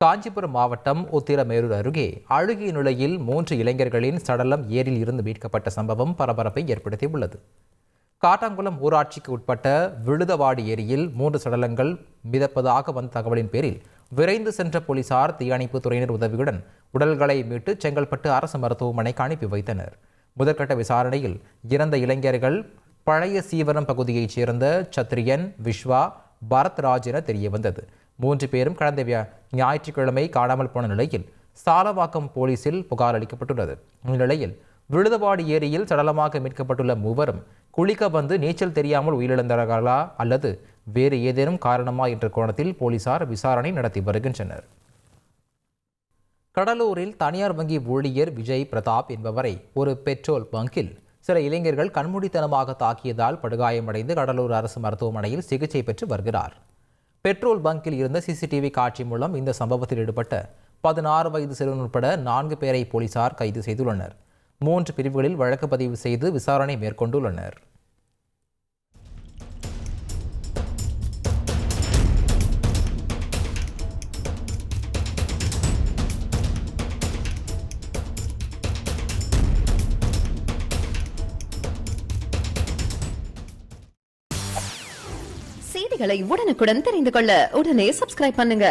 காஞ்சிபுரம் மாவட்டம் உத்திரமேரூர் அருகே அழுகிய நிலையில் 3 இளைஞர்களின் சடலம் ஏரியில் இருந்து மீட்கப்பட்ட சம்பவம் பரபரப்பை ஏற்படுத்தியுள்ளது. காட்டாங்குளம் ஊராட்சிக்கு உட்பட்ட விழுதவாடி ஏரியில் 3 சடலங்கள் மிதப்பதாக வந்த தகவலின் பேரில் விரைந்து சென்ற போலீசார் தீயணைப்பு துறையினர் உதவியுடன் உடல்களை மீட்டு செங்கல்பட்டு அரசு மருத்துவமனைக்கு அனுப்பி வைத்தனர். முதற்கட்ட விசாரணையில் இறந்த இளைஞர்கள் பழைய சீவரம் பகுதியைச் சேர்ந்த சத்திரியன், விஸ்வா, பரத்ராஜ் என தெரியவந்தது. 3 பேரும் கடந்த ஞாயிற்றுக்கிழமை காணாமல் போன நிலையில் சாலவாக்கம் போலீசில் புகார் அளிக்கப்பட்டுள்ளது. இந்நிலையில் விழுதவாடி ஏரியில் சடலமாக மீட்கப்பட்டுள்ள மூவரும் குளிக்க வந்து நீச்சல் தெரியாமல் உயிரிழந்தார்களா அல்லது வேறு ஏதேனும் காரணமா என்ற கோணத்தில் போலீசார் விசாரணை நடத்தி வருகின்றனர். கடலூரில் தனியார் வங்கி ஊழியர் விஜய் பிரதாப் என்பவரை ஒரு பெட்ரோல் பங்கில் சில இளைஞர்கள் கண்மூடித்தனமாக தாக்கியதால் படுகாயமடைந்து கடலூர் அரசு மருத்துவமனையில் சிகிச்சை பெற்று வருகிறார். பெட்ரோல் பங்கில் இருந்த சிசிடிவி காட்சி மூலம் இந்த சம்பவத்தில் ஈடுபட்ட 16 வயது சிறுவன் உட்பட 4 பேரை போலீசார் கைது செய்துள்ளனர். 3 பிரிவுகளில் வழக்கு பதிவு செய்து விசாரணை மேற்கொண்டுள்ளனர். செய்திகளை உடனுக்குடன் தெரிந்து கொள்ள உடனே சப்ஸ்கிரைப் பண்ணுங்க.